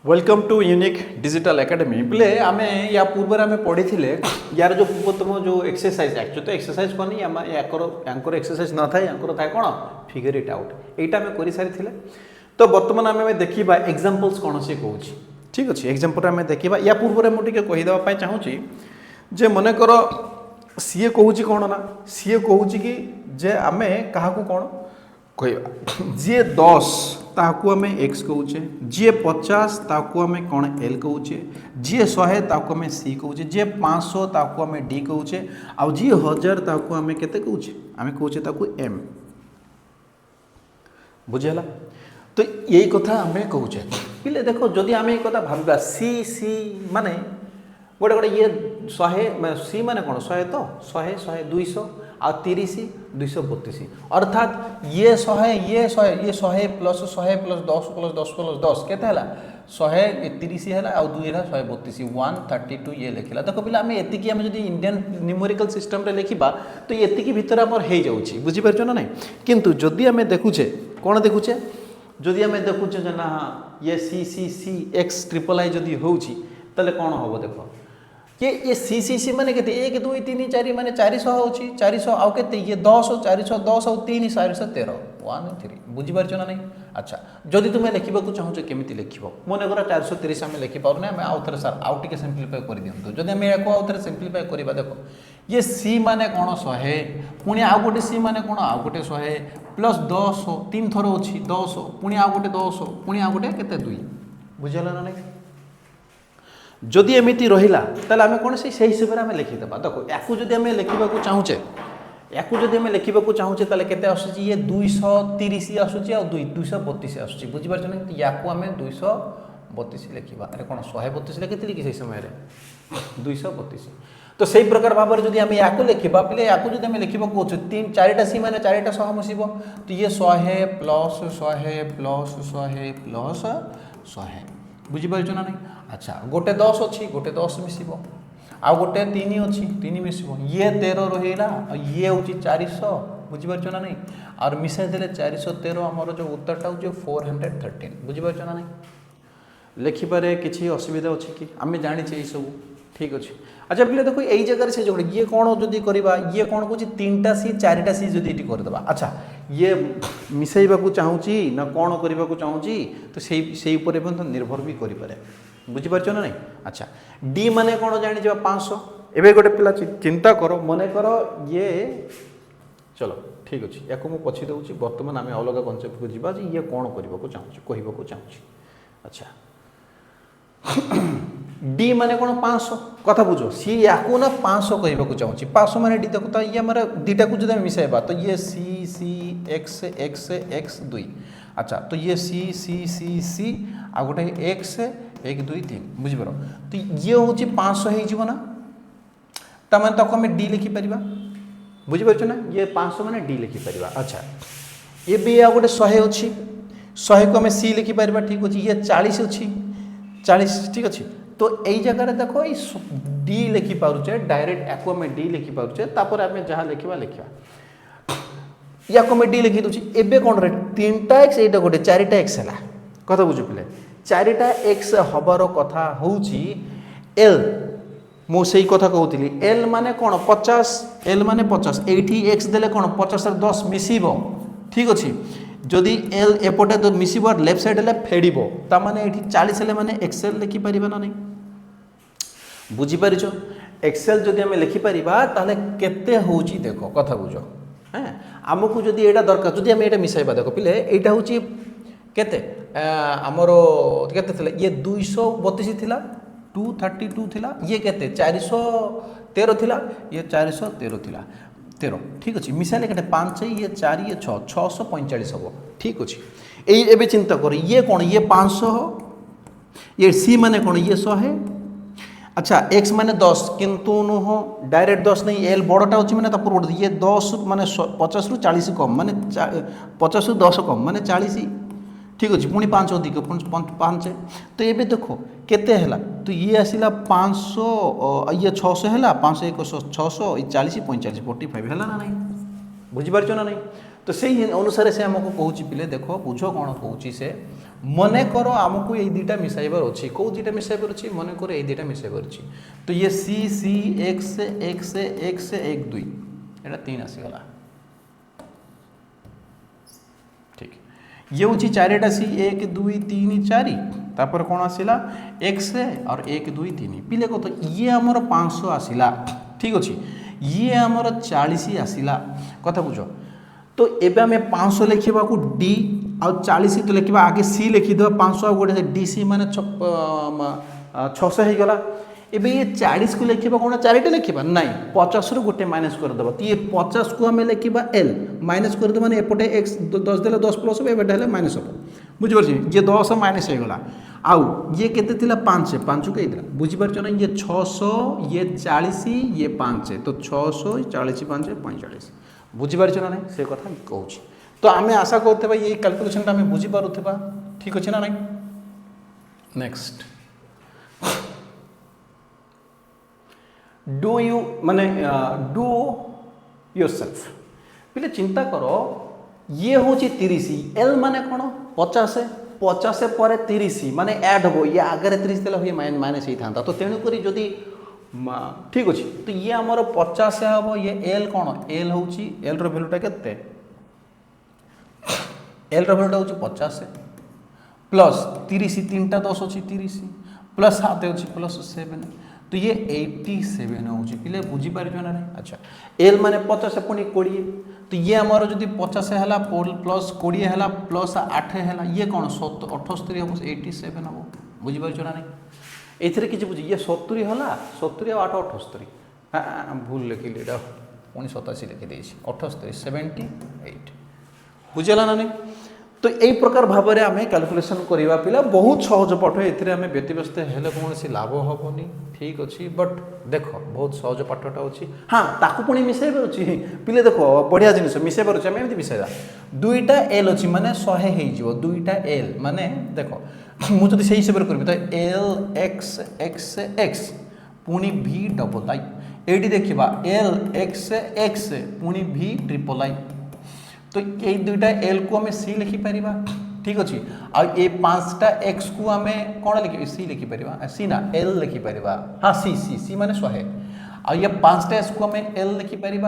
Welcome to unique digital academy बोले आम या पूर्व आम पढ़ी थे यार जो पूर्वतम जो एक्सरसाइज एक्चुअली तो एक्सरसाइज कौन यांकर एक्सरसाइज न थाए यांकर थाए कौन फिगर इट आउट यहीटा आम कर सारी तो बर्तमान आम देखा एग्जाम्पल्स कौन सी कहूँ ठीक अच्छे एग्जाम्पल आम देखा या पूर्व मुझे कहीदेवाई चाहूँगी जे मनकर सीए कहूँ कौन ना सीए कहूँ कि जे आम क्या कौन कह जी 10 ताकू आम एक्स कहूचे जी 50 ताकू आम कौन एल कहूचे जी 100 ताकू आम सी कहूचे जी 500 ताकू आम डी कहूचे आउ जी 1000 ताकू आम केते कहूचे आम कहूचे ताकू एम बुझेला तो यही कथा आम कहूचे पिले देखो जदि आम कथा भाबा सी सी माने गोटे गोटे ये 100 सी माने कौन 100 तो 100 100 200 आ 30 232 अर्थात ये 100 ये 100 प्लस 10 प्लस 10 केते हला 130 है आ 2 है 132 132 ये लिखला देखो पिला आम एतिकी आम जदि इंडियन न्यूमेरिकल सिस्टम रे लिखिबा तो एतिकी भीतर हमर हे जाउची बुझि परछो ना नहीं किंतु जदि आम देखुचे कोन देखुचे जदि आम देखुचे जे ना ये सी सी सी एक्स ट्रिपल आई जदि होउची तले कोन होबो देखो ये सी सी सी माने केते 1 2 3 4 माने 400 होची 400 आउ केते ये 10 410 और 3 413 1 3 बुझी परछो ना नहीं अच्छा जदि तुमे लिखिबा को चाहू केमिति लिखिबो मने करा 430 हम लिखि पारने हम आउ थरे सर आउ टिके सिंपलीफाई कर दियंतु जदि हम एको आउ थरे सिंपलीफाई करिबा देखो ये सी माने कोन 100 पुनी आउ गोटे सी माने कोन आउ गोटे 100 प्लस 10 3 थरो अछि 10 पुनी आउ गोटे 10 पुनी आउ गोटे केते 2 बुझला ना नहीं जदि एमती रहा ताले आम कौन से हिसाब से आम लिखिदेबा देखो या जदि आम लिखा चाहूचे या जदि आम लिखा चाहूचे ताले केते आसुची ये 230 आसुची और 232 आसुची बुझी पारछ ना या आम 232 लिखा अरे कौन 132 लिखी कि समय 232 तो सही प्रकार भाव में जब आम या लिखा पे या जब आम लिखा कौन 4टा सी मैंने 4टा सह मिसिब तो ये 100 प्लस 100 प्लस 100 प्लस 100 बुझीपार ना नहीं अच्छा गोटे 10 अच्छी गोटे 10 मिसिब आउ गोटे 3 अच्छी 3 मिसिब ये 13 रहा ये हूँ 400 बुझीपार ना नहीं और मिसाई देले 413 आमर जो उत्तरटा हूँ 413 बुझीपार ना नहीं लिखिबारे किसी असुविधा अच्छी कि आम जानी ये सब ठीक अच्छे अच्छा पे देखो यही जगह से जो ये कौन जदि करवा ये कौन कौन 3टा सी 4टा सी जदि ये करदे अच्छा ये मिसाइबा चाहूँगी ना कौन करने को चाहूँगी तो से निर्भर भी करें बुझीपार ना नहीं अच्छा डी माने कौन जानी 500 एवं गोटे पिला चिंता कर मन कर ये चलो ठीक अच्छे या पछी दूसरी बर्तमान आम अलग कनसेप्ट को जीवा ये कौन करने को चाहूँ कहूँ चाहूँगी अच्छा डी माने कौन 500 कथा बुझो सी या ना 500 कहूँ चाहूँगी 500 माने डी देखो तो ये हमारा दीटा को जब मिसाइबा तो ये सी सी एक्स एक्स एक्स 2 अच्छा तो ये सी सी सी सी आ गोटे एक्स 1 2 3 बुझीपार तो ये हूँ 500 हो ना तमें ताको आम डी लिखिपर बुझीपार ना ये 500 माने डी लिखिपर अच्छा ये भी आ गोटे 100 अच्छी 100 को आम सी लिखिपर ठीक अच्छे ये 40 अच्छी 40 ठीक अच्छे तो यही जगह देखो ये डी लिखि पारे डायरेक्ट या आम डी लिखि पारे तापर आम जहाँ लिखा लिखा या आम डी लिखी दूसरी एवं कौन रे 3टा एक्स ये गोटे 4टा एक्स है कथा बुझु पे 4टा एक्स हबार कथा हूँ एल मुझे कथा कहती एल माने कौन 50 एल माने 50 ये एक्स देले कौन 50 10 मिसिब ठीक अच्छे जदि एल एपटे तो मिसिब लेफ्ट साइड है फेड़ ताने ये 40 है माने एक्सएल लिखिपर ना नहीं बुझीपार एक्सएल जदि आम लिखिपर ताले केते होची देखो कथा बुझ हाँ आमको जदि यहाँ दरकार जदि आम ये मिसाइबा देखो पिले यहाँ हूँ केते आमर केते ये 232 थिला 232 थिला ये केते 413 थिला ये 413 थिला 13 ठीक अच्छे मिसाइले केटे 5 ये 4 ये 6 645 हम ठीक अच्छे यही एवं चिंता कर ये कौन ये 500 ये सी माने कौन ये 100 है अच्छा एक्स माने 10 किंतु नुह डायरेक्ट 10 नहीं एल बड़टा अच्छी मैंने पूर्व ये 10 माने 50 रु 40 कम माने 50 रु 10 कम माने 40 ठीक अच्छे पुणी 5 अधिक पुणी 5 तो ये देखो केते है तो ये आसला 500 ये 600 है 500 1 600 40 45 45 है ना नहीं बुझीपार ना नहीं तो से अनुसार से आमको कहूँ पिले देख बुझ कौन कहूँ से मनेकर आमको ये दुटा मिसाइबार अच्छी कौ दुटा मिसाइबार अच्छी मनेकर ये दुटा मिसाइबार अच्छी तो ये सी सी एक्स एक्स एक्स एक दुई एटा 3 आसीगला ठीक ये हूँ 4टा सी 1 2 3 4 तापर कौन आसला एक्स और 1 2 3 पिले को तो ये आमर 500 आसला ठीक अच्छे ये आमर 40 आसला कथा बुझ तो एबे आम 500 लिखा डी आउ 40 तो लिखा आगे सी लिखिद 500 गोटे डी सी माने 600 हो गला एबे ये 40 को लिखा कौन 4टा लिखा ना 50 रु गोटे माइनस करदे तो ये 50 को आम लिखा एल माइनस करदे माने एपटे एक्स 10 देले 10 प्लस हो एबे माइनस हो बुझिपार ये 10 माइनस हो गला आउ ये केते थिला 5 5 को इधर बुझिपार ना ये 600 ये 40 ये 5 तो 600 40 5 45 बुझिपार ना नहीं से कथा कहूँ तो आम आशा करते ये कैलकुलेशन आम बुझीपारुवा ठीक अच्छे ना नहीं नेक्स्ट डू यू माने डू योरसेल्फ पिले चिंता कर ये हूँ 30 एल माने कौन 50 50 पर 30 माने ऐड हो ये आगे 30 देला ये माइनस होता तो तेणुक जदि ठीक अच्छे तो ये आमर 50 हम ये एल कौन एल हूँ एल रैल्यूटा के एल रैल्यूटा हूँ 50 प्लस 30 3टा 10 अच्छी 30 प्लस 7 अच्छी प्लस 7 तो ये 87 हूँ पिले बुझीपार ना नहीं अच्छा एल माने 50 पुणी 20 तो ये आमर जब 50 है प्लस 20 है प्लस 8 है ये कौन 78 हम 87 हम बुझीपार ना नहीं एथरे किसी बुझी ये 70 है 70 8 78 हाँ भूल लिखिली पुणी 87 लिखिदे 78 78 बुझेगा ना नहीं तो यही प्रकार भाव में आम कैलकुलेशन करवा पिला बहुत सहज पाठ ये व्यतिव्यस्त हेले कौन सी लाभ हेनी ठीक अच्छे बट देख बहुत सहज पाठटा अच्छी हाँ ताकू पुणी मिसाइबार अच्छी पिले देख बढ़िया जिनिस मिसाइबार अच्छे आम मिसाइला 2टा एल अच्छी माने 100 हो 2टा एल माने देख मुझे से हिसाब से करी तो एल एक्स एक्स एक्स पुणी भी डबल आई ये देखा एल एक्स एक्स पुणी भी ट्रिपल आई तो ये 2टा एल को आम सी लिखिपर ठीक अच्छे आए 5टा एक्स को आम कौन लिख सी लिखिपर सी ना एल लिखिपर हाँ सी सी सी माने 100 आ ये 5टा एक्स को आम एल लिखिपर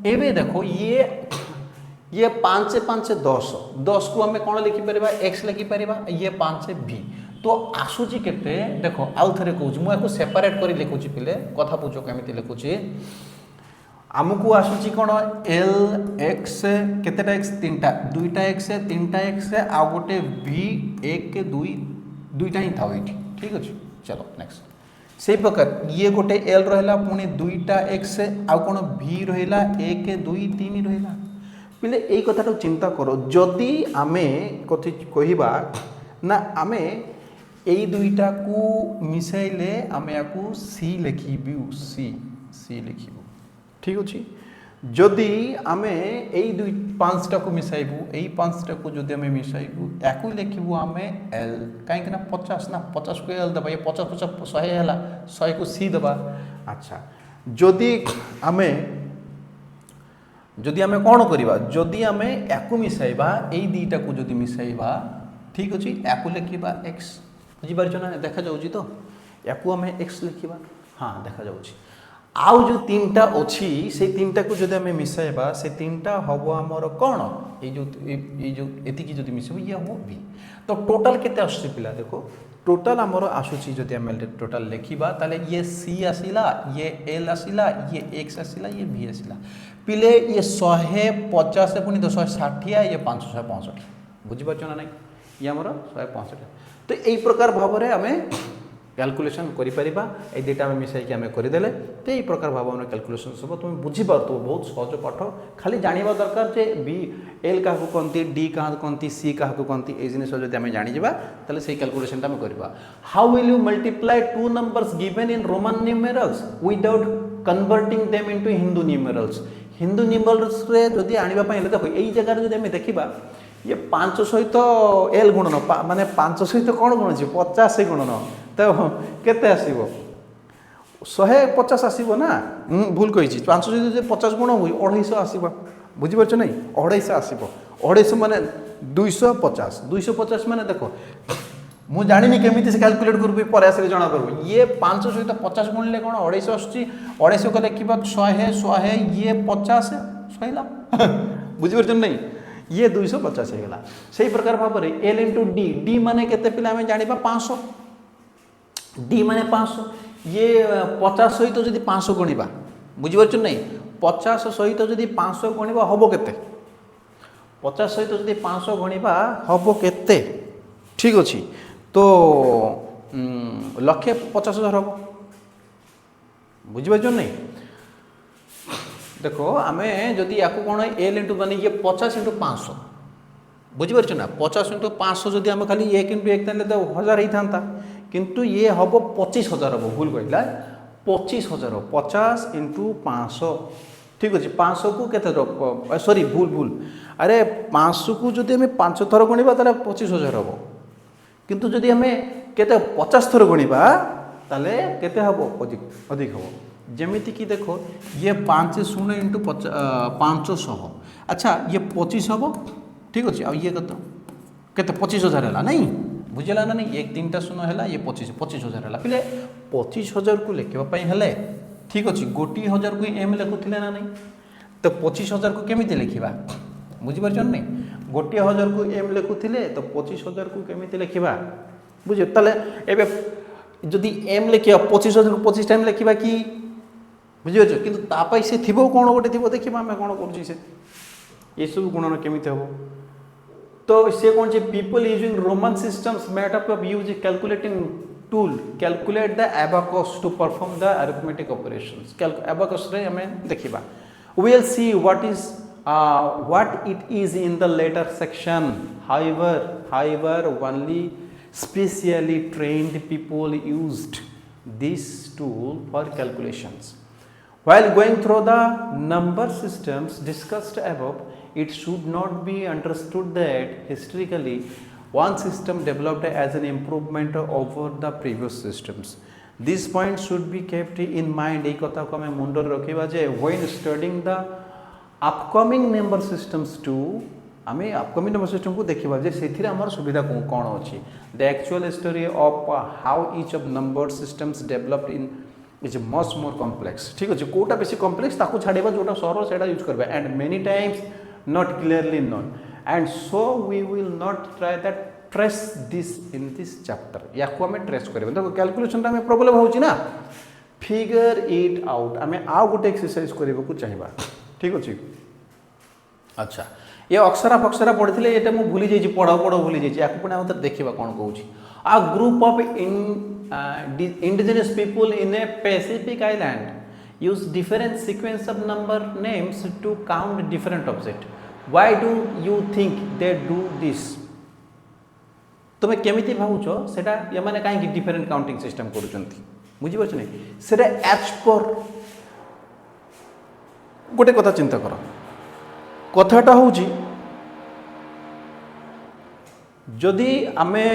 एवं देखो ये 5 5 10 10 को आम कौन लिखिपर एक्स लिखिपर ये 5 भी तो आसूची केते देखो आउ थे कहूँ मुझे सेपरेट कर लिखुची पिले कथा बुझ केमी लिखुची आमको आसूची कौन एल एक्स केतेटा एक्स 3टा 2टा एक्स 3टा एक्स आ गोटे भी 1 2 2टा ही था ये ठीक अच्छे चलो नेक्स्ट से प्रकार ये गोटे एल रहा पुणी 2टा एक्स आउ कौन भी रहा 1 2 3 रहा पिले यही कथा चिंता करो जदि आमे कथि कहवा ना आमे यही 2टा को मिसाइले आम या सी लिखू सी सी लिखू ठीक अच्छे जदि आम यही 5टा को मिसाइबू यही 5टा को जदि आम मिसाइबू या लिखू आम एल कहीं 50 ना 50 को एल दबा ये 50 50 100 है 100 को सी दबा अच्छा जदि आम कौन करवा जदि आम या मिसाइबा यही 2टा को जदि मिसाइबा ठीक अच्छे या लिखा एक्स बुझीपार ना देखा जाऊँगी तो या आम एक्स लिखा हाँ देखा जाऊँगी आउ जो 3टा अच्छी से 3टा को जब आम मिसाइबा से 3टा हम आमर कौन ये जो एतिकी जब मिसेब ये हम भी तो टोटाल केते आसुची पिला देखो टोटाल आमर आसूची जब आम टोटाल लिखा ताले ये सी आसला ये एल आसला ये एक्स आसला ये भी आसला पिले ये 150 पुणी 160 ये 565 बुझीपार ना नहीं ये आमर 165 तो यही प्रकार भाव में आम कैलकुलेशन करिपरिबा ए दुटा आम मिसाइक आम करदेले तो यही प्रकार भाव में कैलकुलेशन सब तुम बुझीपार बहुत सहज पाठ खाली जानवा दरकार जे बी एल क्या कहती डी क्या कहती सी क्या कहती ये जिन जब आम जानीजा तेल से कैलकुलेशन आम करवा how will you multiply 2 numbers given in roman numerals without converting them into Hindu numerals Hindu numerals जब आने देखो यही जगह जब आम देखा ये 5 सहित एल गुणन माने 5 सहित कौन गुण 50 गुणन तो केते आसीबो 150 आसीबो ना भूल कही 5 सहित 50 गुण हुई 250 आसीबो बुझीपार नहीं 250 आसीबो 250 माने 250 250 माने देखो मु जानी केमी से कैलकुलेट करूँ पर आस जना करूँ ये 500 सहित 50 गुणिले कौन 250 आसूँ 250 को लिखा 100 100 ये 50 सहीला बुझीपार नहीं ये 250 हो गला से प्रकार भाव में एल इंटू डी डी माने केते पिला आम जाना 500 डी माने 500 ये 50 सहित जब 500 गणवा बुझीपार नहीं 50 सहित जब 500 गणवा हम केते 50 सहित जब 500 गणवा हम केते ठीक अच्छे तो 1,50,000 हम बुझीपार नहीं देखो आम जदि या कौन एल इंटू मानी ये 50 इंटू 500 बुझीपार ना 50 इंटू 500 जदि आम खाली 1 इंटू 1 दें तो 1000 ही था किंतु ये हम 25,000 हम भूल कहला 25,000 50 इंटू 500 ठीक अच्छे 500 को के सॉरी भूल भूल अरे 500 को जदि आम 5 थर गणवा 25,000 हम किंतु जदि आम के 50 थर गणवा ताले केते हम अधिक हम जमीती कि देखो ये 500 इंटू 500 अच्छा ये 25 हम ठीक अच्छे आ ये के 25,000 है नहीं बुझेगा ना नहीं एक 3टा शून्य है ये 25,000 है पिले 25,000 को लिखापी हेले ठीक अच्छे 1,000 को एम लिखुले ना नहीं तो 25,000 को केमी लिखा बुझीपार नहीं 1,000 को एम लिखुले तो 25,000 को केमी लिखा बुझे ताले एबे जदि एम लिखा 25,000 को 25 टाइम लिखा कि बुझीपार कि से थी कौन गोटे थी देखा आम कौन कर ये सब गुणन केमी हम तो से कौन से people using roman systems made up of use calculating tool calculate the abacus to perform the arithmetic operations abacus रे हमें देखिबा we will see what it is in the later section however only specially trained people used this tool for calculations while going through the number systems discussed above. It should not be understood that historically one system developed as an improvement over the previous systems. This point should be kept in mind. एक कथा को हमें मुंडर रखिबा जे when studying the upcoming number systems too आमे upcoming number system को देखिबा जे सेथिर हमर सुविधा कोन अछि the actual history of how each of number systems developed in is much more complex ठीक अछि कोटा बेसी कॉम्प्लेक्स ताकू छाड़ीबा जोटा सरल सेटा यूज करबा and many times not clearly known and so we will not try that trace this in this chapter या को हमें ट्रेस करबे देखो कैलकुलेशन ता में प्रॉब्लम होची ना फिगर इट आउट हमें आ गोटे एक्सरसाइज करबे को चाहिबा ठीक अछि अच्छा ये अक्षरा फक्षरा पढ़िथिले एटा मु भूली जाई छी पढ़ो भूली जाई छी या को पुना मत देखिबा कोन कहूची आ group of indigenous people in a Pacific island use different sequence of number names to count different objects. Why do you think they do this? तुम्हें केमिति भावुछ सेटा या माने काहे कि डिफरेंट काउंटिंग सिस्टम करूचंती बुझी परछ नै सेटा एच पर गोटे कथा चिंता कर कथाटा होउची जदि आमे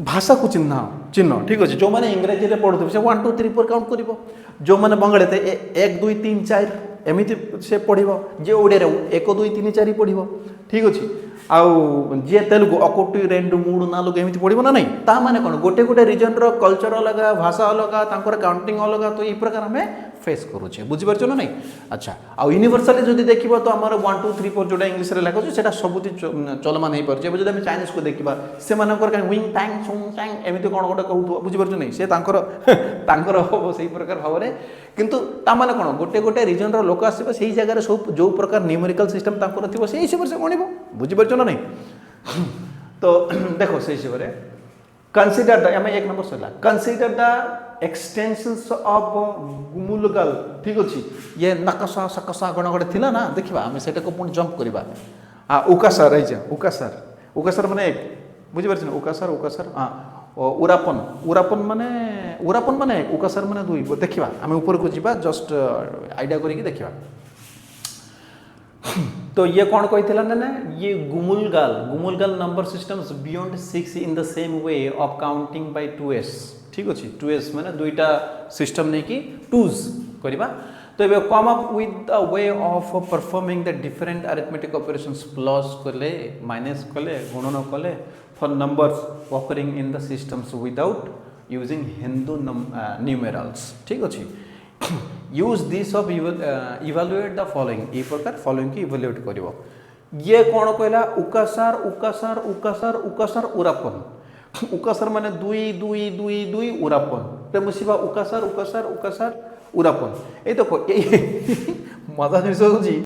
भाषा को चिन्ह ठीक अच्छे जो मैंने इंग्रेजी में पढ़ुवे से 1 2 3 4 काउंट कर जो मैंने बंगाली थे 1 2 3 4 एमती से पढ़ जे ओडिया 1 2 3 4 पढ़ ठीक अच्छे आउ जी तेलुगु 1 2 2 3 4 एमती पढ़ ना नहीं ता माने कौन गोटे गोटे रिजन रो कल्चर अलग भाषा अलग तांकर काउंटिंग अलग तो ये प्रकार हमें फेस करुचे बुझीपार ना नहीं अच्छा आउ यूनिवर्सली जब देखा तो आम 1 2 3 4 जोटा इंग्लीश में लिखा से सबुति चलमान हो पारे जब आम चाइनीज को देखा से विंग टैंग सुंग टैंग एमती कौन गोटे कहूँ बुझीपार नहीं से हम से प्रकार भाव में किंतु ताने कौन गोटे गोटे रिजन लोक आसो से जगह सब जो प्रकार न्यूमेरिकल सिस्टम थी से हिसाब से गणव बुझीपार ना नहीं तो देखो से हिसाब से कंसीडर द एक नंबर सरला consider the extensions of Gumulgal ठीक अच्छे ये नकसा सकसा गण गोटे थिला ना देखा आम से पुणी जंप करवा हाँ उकासार रही उकासार माने एक बुझीपार उकासार हाँ उरापन उरापन माने उकासार माने 2 देखा आम ऊपर को जीवा जस्ट आइडिया करके देखा तो ये कौन कही ना ये Gumulgal number systems beyond 6 in the same way of counting by 2s ठीक अच्छे 2s माने 2टा सिस्टम नहीं कि 2s करवा तो ये come up with the way of performing the different arithmetic operations plus कले माइनस कले गुणन कले for numbers occurring in the systems without using Hindu numerals ठीक अच्छे use this of evaluate the following ये प्रकार फॉलोइंग की इवालुएट करिवो ये कौन कहला उकासार उकासार उकासार उकासार उरापन उकासार माने दुई दुई दुई दुई उरापन ते मुसिबा उकासार उकासार उकासार उरापन ए देखो ये मजा जिनिस होची